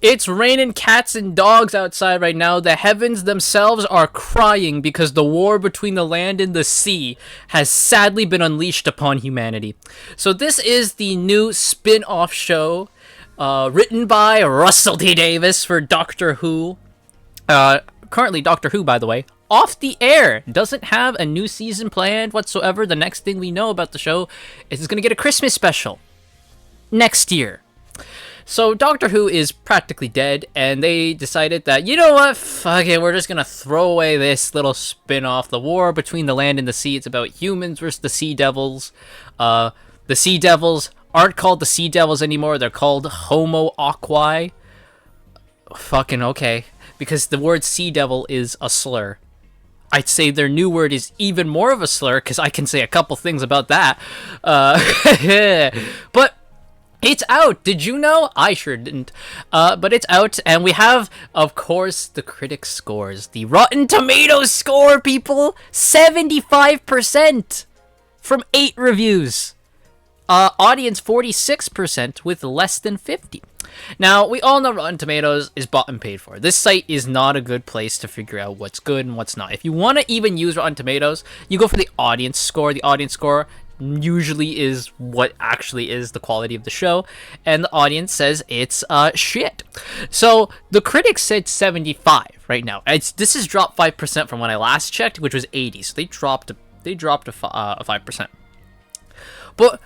It's raining cats and dogs outside right now. The heavens themselves are crying because the war between the land and the sea has sadly been unleashed upon humanity. So this is the new spin-off show written by Russell T. Davis for Doctor Who. Currently, Doctor Who, by the way, off the air. Doesn't have a new season planned whatsoever. The next thing we know about the show is it's going to get a Christmas special next year. So Doctor Who is practically dead, and they decided that, you know what, fuck it, we're just gonna throw away this little spin-off. The war between the land and the sea, it's about humans versus the sea devils. The sea devils aren't called the sea devils anymore, they're called Homo Aquae. Fucking okay. Because the word sea devil is a slur. I'd say their new word is even more of a slur, because I can say a couple things about that. But it's out. Did you know? I sure didn't. But it's out, and we have, of course, the critics' scores. The Rotten Tomatoes score, people! 75% from 8 reviews. Audience 46% with less than 50. Now, we all know Rotten Tomatoes is bought and paid for. This site is not a good place to figure out what's good and what's not. If you want to even use Rotten Tomatoes, you go for the audience score. The audience score usually is what actually is the quality of the show, and the audience says it's shit. So the critics said 75 right now. This has dropped 5% from when I last checked, which was 80. So they dropped a 5%. But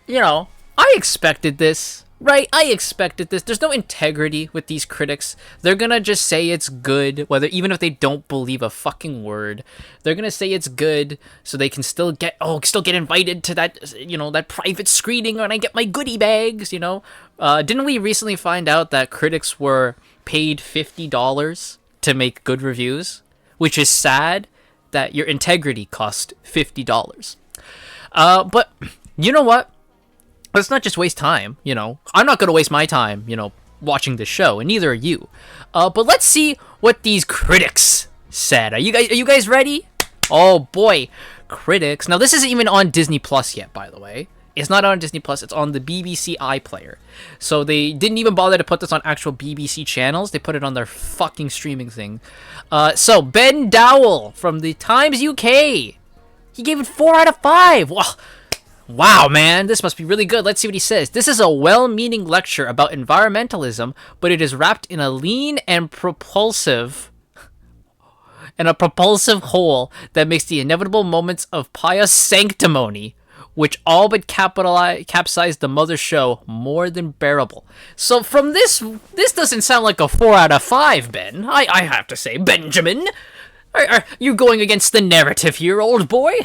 you know, I expected this. Right, I expected this. There's no integrity with these critics. They're gonna just say it's good, even if they don't believe a fucking word. They're gonna say it's good, so they can still get invited to that, that private screening when I get my goodie bags. Didn't we recently find out that critics were paid $50 to make good reviews, which is sad that your integrity cost $50. But you know what? Let's not just waste time, I'm not going to waste my time, watching this show, and neither are you. But let's see what these critics said. Are you guys ready? Oh boy, critics. Now this isn't even on Disney Plus yet, by the way. It's not on Disney Plus, it's on the BBC iPlayer. So they didn't even bother to put this on actual BBC channels. They put it on their fucking streaming thing. So Ben Dowell from the Times UK. He gave it 4 out of 5. Wow, man, this must be really good. Let's see what he says. This is a well-meaning lecture about environmentalism, but it is wrapped in a lean and propulsive whole that makes the inevitable moments of pious sanctimony, which all but capsize the mother show, more than bearable. So from this doesn't sound like a 4 out of 5, Ben. I have to say, Benjamin. Are you going against the narrative here, old boy?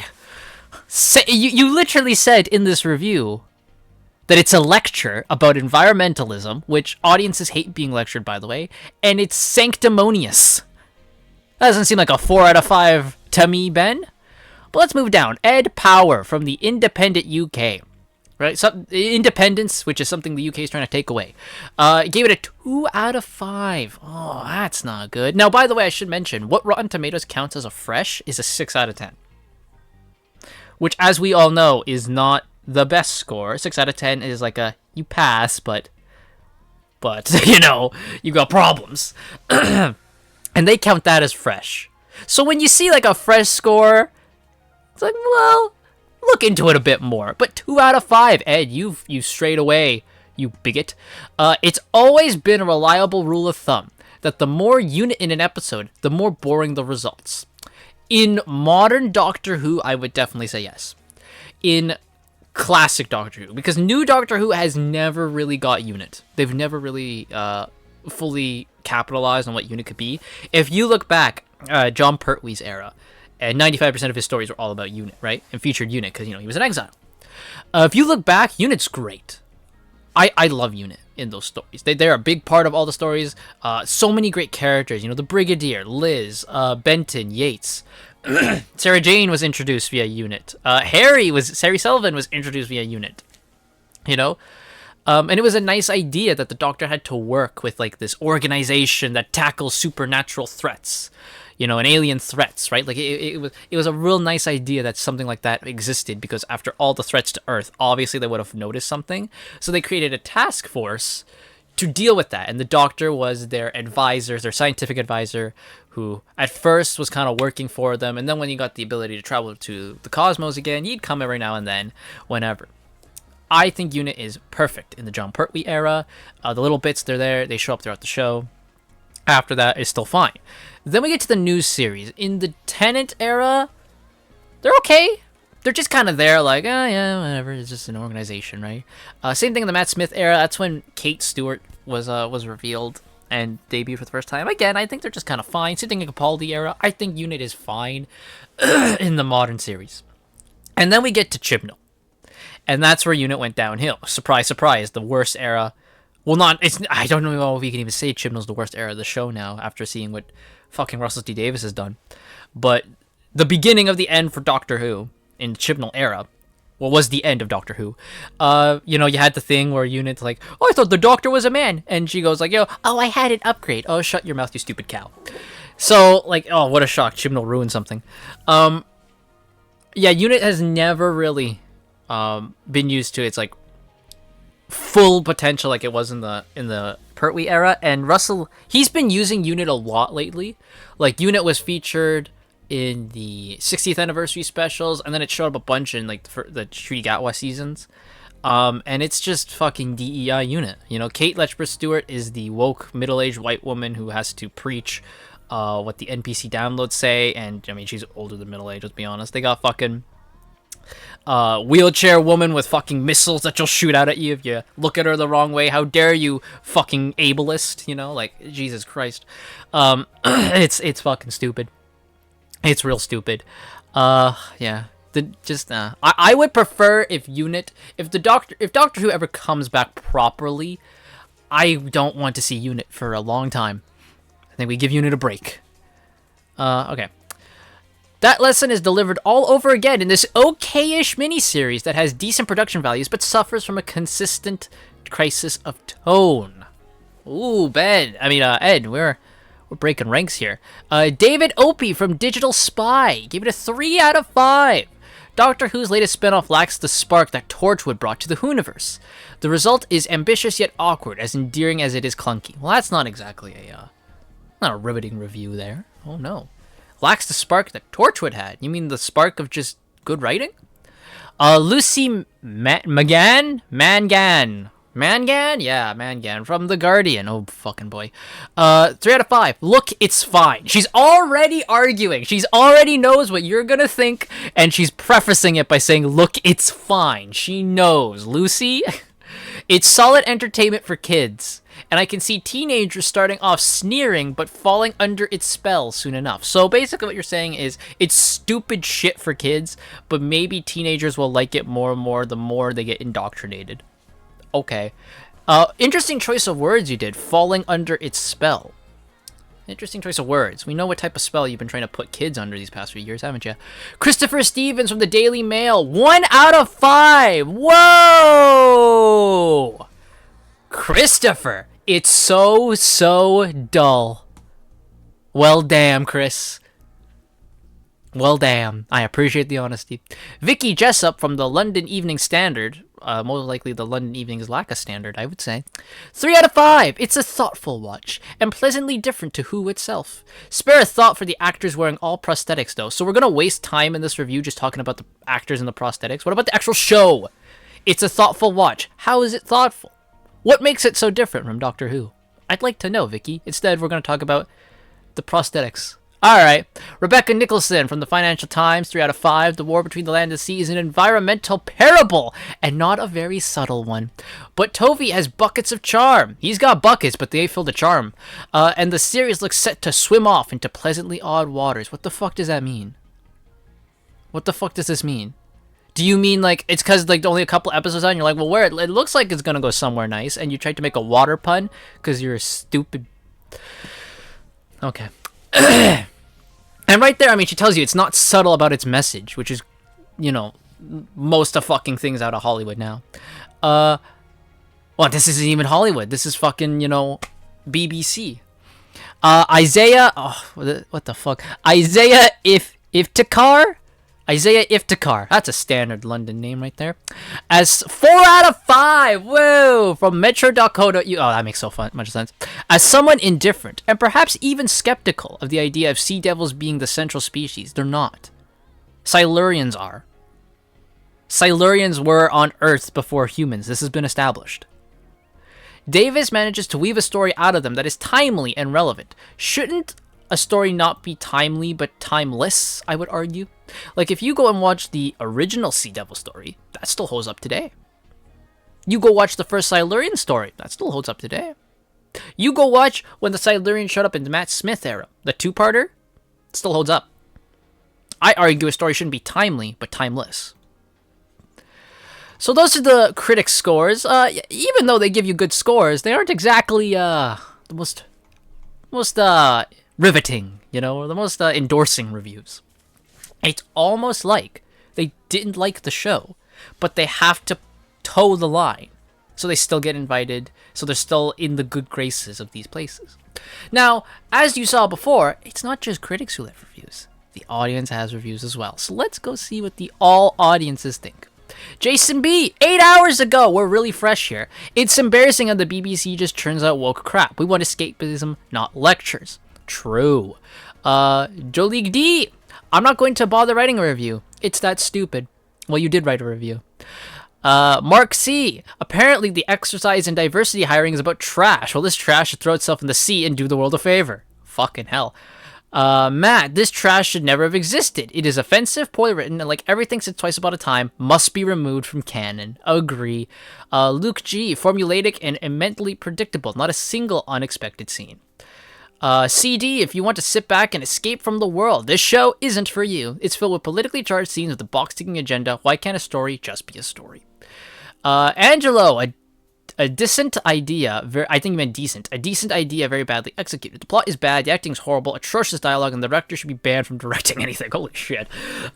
You literally said in this review that it's a lecture about environmentalism, which audiences hate being lectured, by the way, and it's sanctimonious. That doesn't seem like a 4 out of 5 to me, Ben. But let's move down. Ed Power from the Independent UK. Right? Independence, which is something the UK is trying to take away. Gave it a 2 out of 5. Oh, that's not good. Now, by the way, I should mention, what Rotten Tomatoes counts as a fresh is a 6 out of 10. Which, as we all know, is not the best score. 6 out of 10 is like you pass, but you got problems. And they count that as fresh. So when you see like a fresh score, it's like, well, look into it a bit more. But 2 out of 5, Ed, you strayed away, you bigot. It's always been a reliable rule of thumb that the more unit in an episode, the more boring the results. In modern Doctor Who, I would definitely say yes. In classic Doctor Who, because new Doctor Who has never really got unit. They've never really fully capitalized on what unit could be. If you look back, John Pertwee's era, and 95% of his stories were all about unit, right? And featured unit, because, he was in exile. If you look back, unit's great. I love unit in those stories. They're a big part of all the stories. So many great characters. The Brigadier, Liz, Benton, Yates. Sarah Jane was introduced via unit. Harry Sullivan was introduced via unit. And it was a nice idea that the Doctor had to work with like this organization that tackles supernatural threats. And alien threats, right? Like it was a real nice idea that something like that existed, because after all the threats to Earth, obviously they would have noticed something. So they created a task force to deal with that. And the Doctor was their advisor, their scientific advisor, who at first was kind of working for them. And then when he got the ability to travel to the cosmos again, he'd come every now and then, whenever. I think UNIT is perfect in the John Pertwee era. The little bits, they're there. They show up throughout the show. After that, it's still fine. Then we get to the new series. In the Tennant era, they're okay. They're just kind of there, like, oh, yeah, whatever. It's just an organization, right? Same thing in the Matt Smith era. That's when Kate Stewart was revealed and debuted for the first time. Again, I think they're just kind of fine. Same thing in Capaldi era. I think UNIT is fine in the modern series. And then we get to Chibnall. And that's where UNIT went downhill. Surprise, surprise. The worst era. Well, I don't know if we can even say Chibnall's the worst era of the show now after seeing what fucking Russell T Davies has done. But the beginning of the end for Doctor Who in the Chibnall era, what was the end of Doctor Who? You had the thing where UNIT's like, oh, I thought the Doctor was a man. And she goes like, I had an upgrade. Oh, shut your mouth, you stupid cow. So, like, oh, what a shock. Chibnall ruined something. UNIT has never really been used to its, like, full potential like it was in the Pertwee era. And Russell, he's been using UNIT a lot lately. Like, UNIT was featured in the 60th anniversary specials, and then it showed up a bunch in like the Sri Gatwa seasons. And it's just fucking DEI UNIT. Kate Letchworth Stewart is the woke middle-aged white woman who has to preach what the NPC downloads say, and I mean, she's older than middle-aged, let's be honest. They got fucking wheelchair woman with fucking missiles that she'll shoot out at you if you look at her the wrong way. How dare you, fucking ableist, like, Jesus Christ. It's fucking stupid. It's real stupid. Yeah. I would prefer if Doctor Who ever comes back properly, I don't want to see UNIT for a long time. I think we give UNIT a break. Okay. That lesson is delivered all over again in this okay-ish miniseries that has decent production values but suffers from a consistent crisis of tone. Ooh, Ed, we're breaking ranks here. David Opie from Digital Spy gave it a 3 out of 5. Doctor Who's latest spin-off lacks the spark that Torchwood brought to the Whoniverse. The result is ambitious yet awkward, as endearing as it is clunky. Well, that's not exactly not a riveting review there. Oh no. Lacks the spark that Torchwood had. You mean the spark of just good writing? Lucy Mangan? Yeah, Mangan from The Guardian. Oh, fucking boy. 3 out of 5. Look, it's fine. She's already arguing. She's already knows what you're gonna think, and she's prefacing it by saying, look, it's fine. She knows. Lucy, it's solid entertainment for kids, and I can see teenagers starting off sneering, but falling under its spell soon enough. So basically what you're saying is, it's stupid shit for kids, but maybe teenagers will like it more and more the more they get indoctrinated. Okay. Interesting choice of words you did. Falling under its spell. Interesting choice of words. We know what type of spell you've been trying to put kids under these past few years, haven't you? Christopher Stevens from the Daily Mail. 1 out of 5. Whoa! Christopher. It's so dull. Well, damn, Chris. Well, damn. I appreciate the honesty. Vicky Jessup from the London Evening Standard. Most likely the London Evening's lack of standard, I would say. 3 out of 5. It's a thoughtful watch, and pleasantly different to Who itself. Spare a thought for the actors wearing all prosthetics, though. So we're going to waste time in this review just talking about the actors and the prosthetics. What about the actual show? It's a thoughtful watch. How is it thoughtful? What makes it so different from Doctor Who? I'd like to know, Vicky. Instead, we're going to talk about the prosthetics. Alright, Rebecca Nicholson from the Financial Times, 3 out of 5. The war between the land and the sea is an environmental parable, and not a very subtle one. But Tovey has buckets of charm. He's got buckets, but they ain't filled with charm. And the series looks set to swim off into pleasantly odd waters. What the fuck does that mean? What the fuck does this mean? Do you mean, like, it's because, like, only a couple episodes on, you're like, well, where? It looks like it's gonna go somewhere nice, and you tried to make a water pun because you're a stupid... Okay. And right there, I mean, she tells you it's not subtle about its message, which is, most of fucking things out of Hollywood now. Well, this isn't even Hollywood. This is fucking, BBC. Isaiah, what the fuck? Isaiah Iftikhar? Isaiah Iftikhar, that's a standard London name right there, as 4 out of 5, woo, from Metro.co.uk. Oh, that makes so much sense. As someone indifferent, and perhaps even skeptical of the idea of sea devils being the central species, they're not. Silurians are. Silurians were on Earth before humans, this has been established. Davis manages to weave a story out of them that is timely and relevant. Shouldn't a story not be timely but timeless, I would argue? Like, if you go and watch the original Sea Devil story, that still holds up today. You go watch the first Silurian story, that still holds up today. You go watch when the Silurians showed up in the Matt Smith era, the two-parter, still holds up. I argue a story shouldn't be timely, but timeless. So those are the critic scores. Even though they give you good scores, they aren't exactly the most riveting, or the most endorsing reviews. It's almost like they didn't like the show, but they have to toe the line. So they still get invited, so they're still in the good graces of these places. Now, as you saw before, it's not just critics who leave reviews. The audience has reviews as well. So let's go see what the all audiences think. Jason B, 8 hours ago. We're really fresh here. It's embarrassing how the BBC just turns out woke crap. We want escapism, not lectures. True. Jolie D, I'm not going to bother writing a review. It's that stupid. Well, you did write a review. Mark C, apparently the exercise in diversity hiring is about trash. Well, this trash should throw itself in the sea and do the world a favor. Fucking hell. Matt, this trash should never have existed. It is offensive, poorly written, and like everything since Twice Upon a Time, must be removed from canon. Agree. Luke G, formulaic and immensely predictable. Not a single unexpected scene. CD, if you want to sit back and escape from the world, this show isn't for you. It's filled with politically charged scenes with a box-ticking agenda. Why can't a story just be a story? Angelo, a decent idea. I think you meant decent. A decent idea, very badly executed. The plot is bad, the acting's horrible, atrocious dialogue, and the director should be banned from directing anything. Holy shit.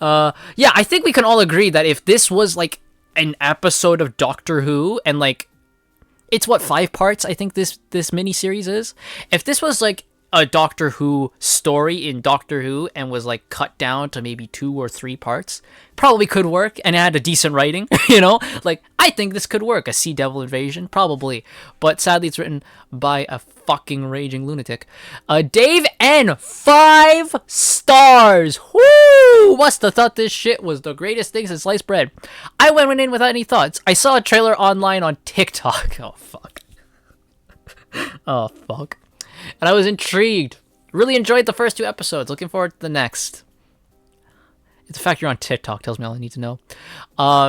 Yeah, I think we can all agree that if this was like an episode of Doctor Who, and like, it's what, 5 parts I think this miniseries is? If this was like a Doctor Who story in Doctor Who and was like cut down to maybe 2 or 3 parts, probably could work, and it had a decent writing, like I think this could work. A Sea Devil invasion, probably, but sadly it's written by a fucking raging lunatic. Dave N, 5 stars. Woo! Must have thought this shit was the greatest thing since sliced bread. I went in without any thoughts. I saw a trailer online on TikTok. Oh fuck. Oh fuck. And I was intrigued. Really enjoyed the first 2 episodes. Looking forward to the next. It's the fact you're on TikTok tells me all I need to know.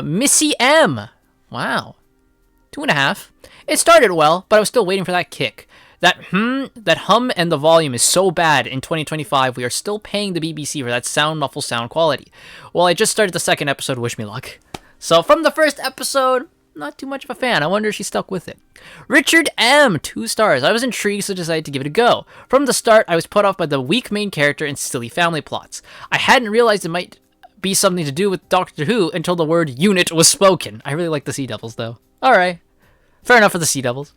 Missy M. Wow. 2.5. It started well, but I was still waiting for that kick. That hum and the volume is so bad in 2025, we are still paying the BBC for that muffle sound quality. Well, I just started the 2nd episode, wish me luck. So from the first episode, not too much of a fan. I wonder if she stuck with it. Richard M, 2 stars. I was intrigued, so decided to give it a go. From the start, I was put off by the weak main character and silly family plots. I hadn't realized it might be something to do with Doctor Who until the word unit was spoken. I really like the Sea Devils, though. Alright. Fair enough for the Sea Devils.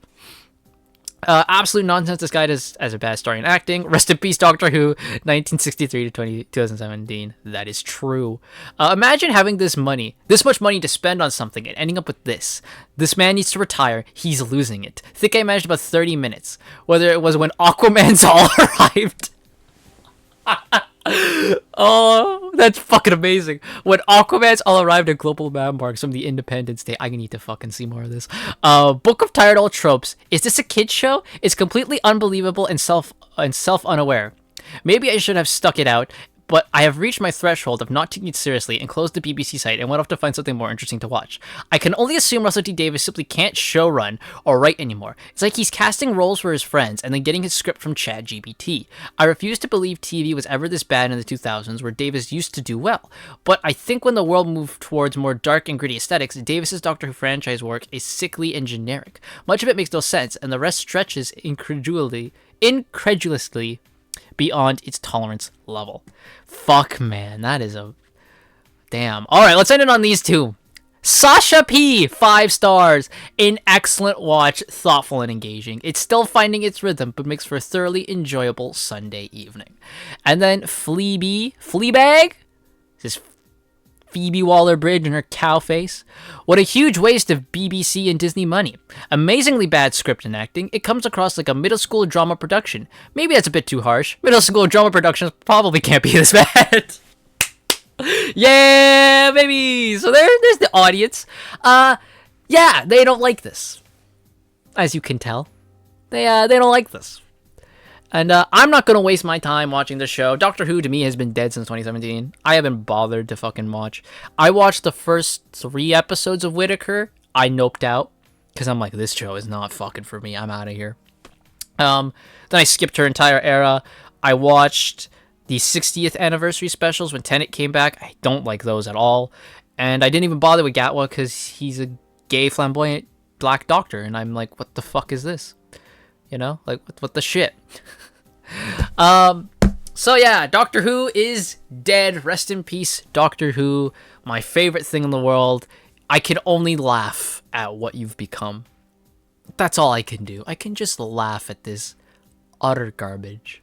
Absolute nonsense disguised as a bad story and acting. Rest in peace, Doctor Who, 1963 to 2017. That is true. Imagine having this much money to spend on something and ending up with this. This man needs to retire. He's losing it. Think I managed about 30 minutes. Whether it was when Aquaman's all arrived. Oh, that's fucking amazing. When Aquaman's all arrived at global landmarks from the Independence Day. I need to fucking see more of this. Book of Tired Old Tropes. Is this a kid's show? It's completely unbelievable and self-unaware. Maybe I should have stuck it out, but I have reached my threshold of not taking it seriously and closed the BBC site and went off to find something more interesting to watch. I can only assume Russell T Davies simply can't showrun or write anymore. It's like he's casting roles for his friends and then getting his script from ChatGPT. I refuse to believe TV was ever this bad in the 2000s where Davies used to do well. But I think when the world moved towards more dark and gritty aesthetics, Davies' Doctor Who franchise work is sickly and generic. Much of it makes no sense, and the rest stretches incredulously beyond its tolerance level. Fuck, man, that is a... Damn. Alright, let's end it on these 2. Sasha P, 5 stars. An excellent watch, thoughtful and engaging. It's still finding its rhythm, but makes for a thoroughly enjoyable Sunday evening. And then Fleabag? This is Phoebe Waller-Bridge and her cow face. What a huge waste of BBC and Disney money. Amazingly bad script and acting. It comes across like a middle school drama production. Maybe that's a bit too harsh. Middle school drama productions probably can't be this bad. Yeah, baby. So there's the audience. Yeah, they don't like this. As you can tell. They don't like this. And I'm not going to waste my time watching this show. Doctor Who, to me, has been dead since 2017. I haven't bothered to fucking watch. I watched the first 3 episodes of Whittaker. I noped out. Because I'm like, this show is not fucking for me. I'm out of here. Then I skipped her entire era. I watched the 60th anniversary specials when Tenet came back. I don't like those at all. And I didn't even bother with Gatwa because he's a gay, flamboyant black doctor. And I'm like, what the fuck is this? You know, like what the shit. So yeah, Doctor Who is dead. Rest in peace, Doctor Who. My favorite thing in the world. I can only laugh at what you've become. That's all I can do. I can just laugh at this utter garbage.